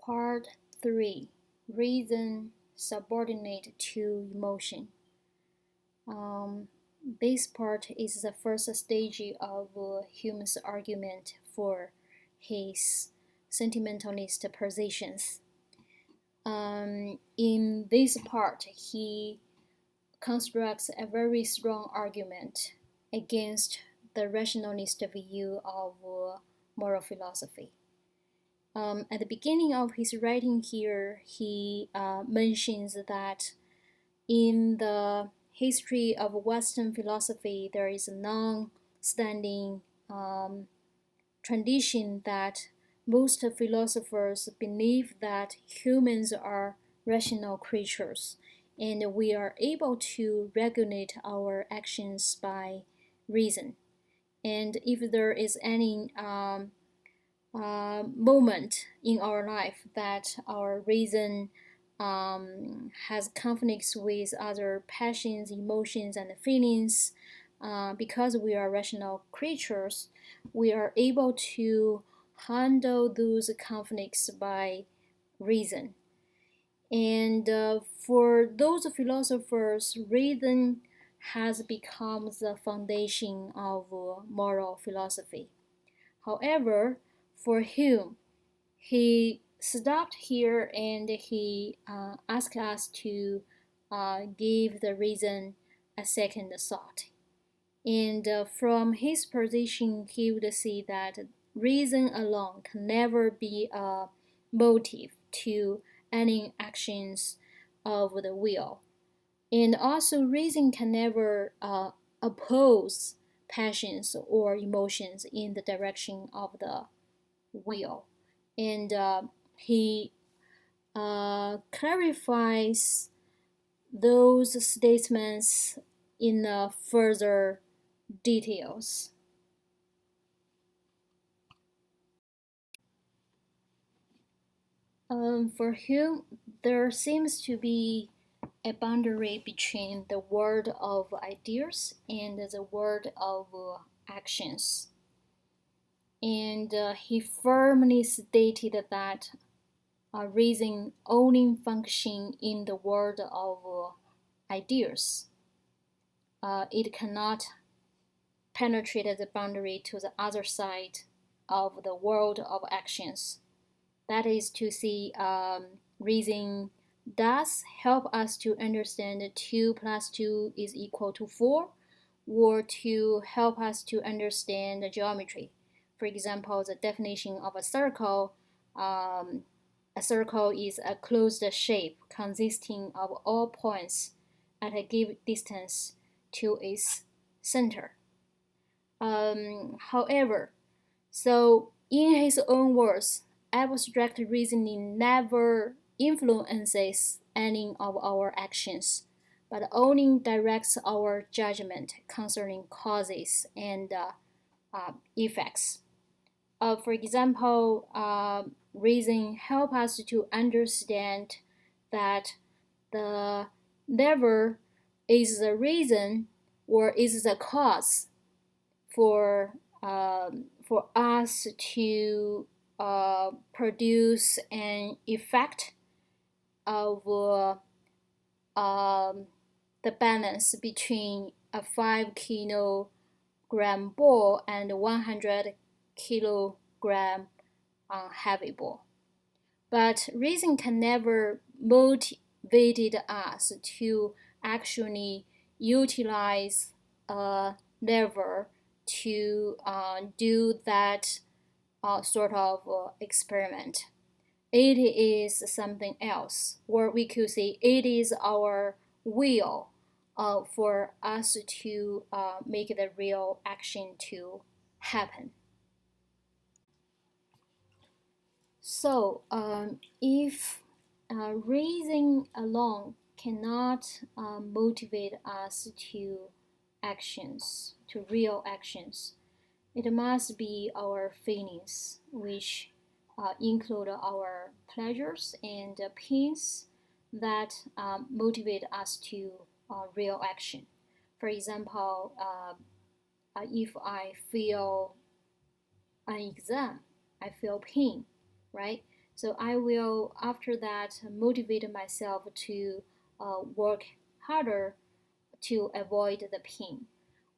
Part 3. Reason subordinate to emotion. This part is the first stage of Hume's argument for his sentimentalist positions. In this part, he constructs a very strong argument against the rationalist view of moral philosophy. At the beginning of his writing here, he mentions that in the history of Western philosophy, there is a long-standing tradition that most philosophers believe that humans are rational creatures and we are able to regulate our actions by reason. And if there is any moment in our life that our reason has conflicts with other passions, emotions, and feelings, because we are rational creatures, we are able to handle those conflicts by reason. And for those philosophers, reason has become the foundation of moral philosophy. However, for Hume, he stopped here and he asked us to give the reason a second thought. And from his position, he would see that reason alone can never be a motive to any actions of the will. And also, reason can never oppose passions or emotions in the direction of the will. And he clarifies those statements in further details. For Hume, there seems to be a boundary between the world of ideas and the world of actions. And he firmly stated that reason only functions in the world of ideas. It cannot penetrate the boundary to the other side of the world of actions. That is to say, reason does help us to understand 2 plus 2 is equal to 4, or to help us to understand the geometry. For example, the definition of a circle is a closed shape consisting of all points at a given distance to its center. However, so in his own words, abstract reasoning never influences any of our actions, but only directs our judgment concerning causes and effects. For example, reason help us to understand that the lever is the reason or is the cause for us to produce an effect of the balance between a 5-kilogram ball and a 100-kilogram heavy ball. But reason can never motivate us to actually utilize a lever to do that sort of experiment. It is something else, or we could say it is our will for us to make the real action to happen. So, if reason alone cannot motivate us to actions, to real actions, it must be our feelings, which include our pleasures and pains that motivate us to real action. For example, if I feel an exam, I feel pain, right? So I will, after that, motivate myself to work harder to avoid the pain.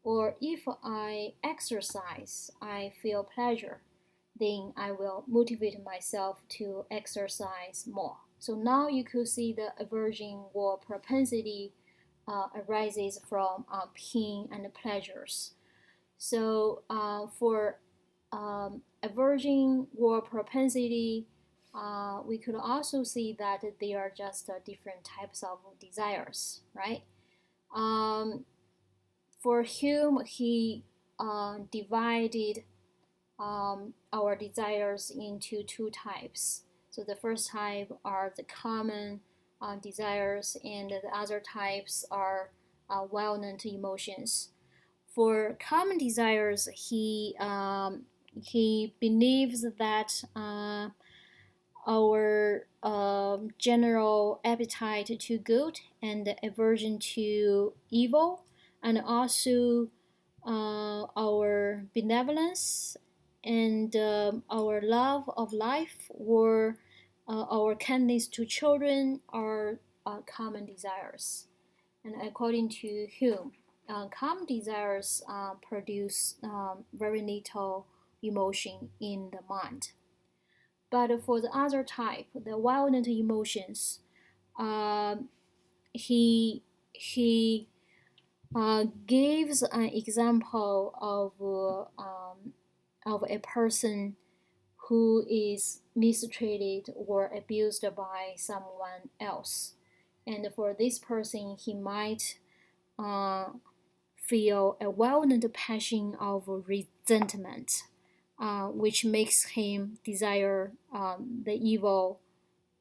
Or if I exercise, I feel pleasure, then I will motivate myself to exercise more. So now you could see the aversion or propensity arises from pain and pleasures. So for aversion or propensity, we could also see that they are just different types of desires, right? Um, for Hume, he divided our desires into two types. So the first type are the common desires, and the other types are well-known emotions. For common desires, he believes that our general appetite to good and aversion to evil, and also our benevolence and our love of life, or our kindness to children are common desires. And according to Hume, common desires produce very little emotion in the mind. But for the other type, the violent emotions, uh, he he gives an example of a person who is mistreated or abused by someone else, and for this person, he might uh, feel a violent passion of resentment, which makes him desire the evil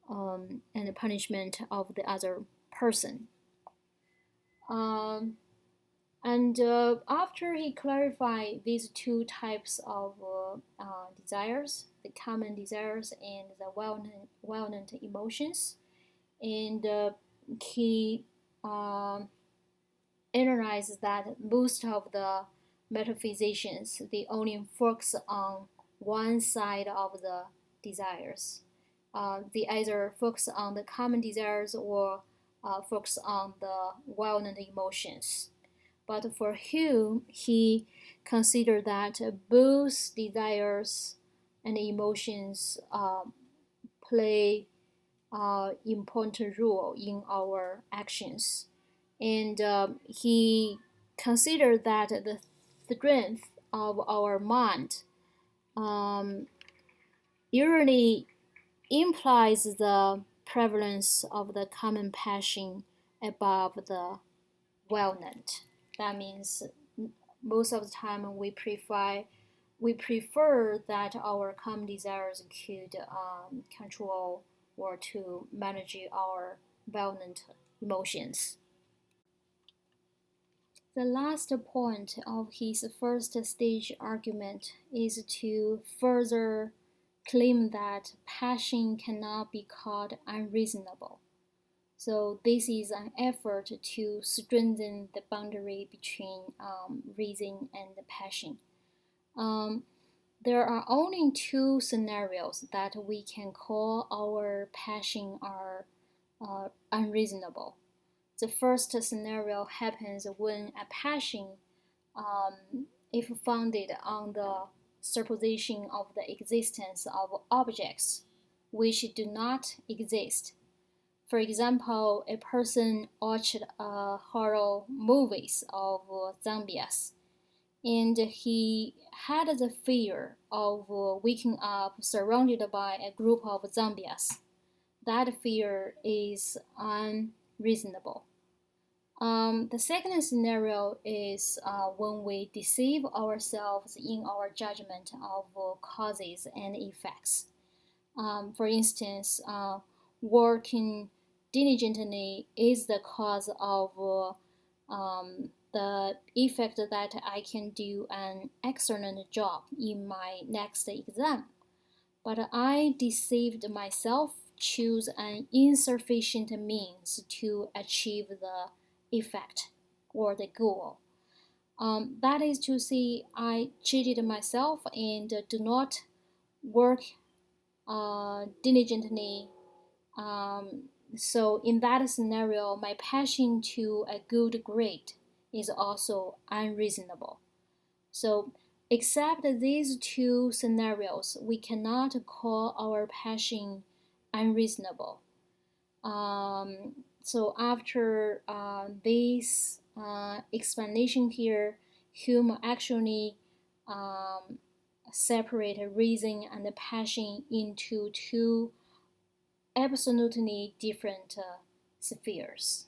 and the punishment of the other person. Um, and after he clarified these two types of desires, the common desires and the well-known emotions, and he um, analyzes that most of the metaphysicians, they only focus on one side of the desires. They either focus on the common desires or focus on the well-known emotions. But for Hume, he considered that both desires and emotions play important role in our actions, and he considered that the strength of our mind um, usually implies the prevalence of the common passion above the well-known. That means most of the time we prefer that our common desires could control or to manage our well-known emotions. The last point of his first stage argument is to further claim that passion cannot be called unreasonable. So this is an effort to strengthen the boundary between reason and passion. Um, there are only two scenarios that we can call our passion are unreasonable. The first scenario happens when a passion, if founded on the supposition of the existence of objects which do not exist. For example, a person watched horror movies of zombies, and he had the fear of waking up surrounded by a group of zombies. That fear is unreasonable. The second scenario is when we deceive ourselves in our judgment of causes and effects. For instance, working diligently is the cause of the effect that I can do an excellent job in my next exam. But I deceived myself, choose an insufficient means to achieve the effect or the goal. That is to say, I cheated myself and do not work diligently. So in that scenario, my passion to a good grade is also unreasonable. So except these two scenarios, we cannot call our passion unreasonable. So after this explanation here, Hume actually um, separate reason and passion into two absolutely different spheres.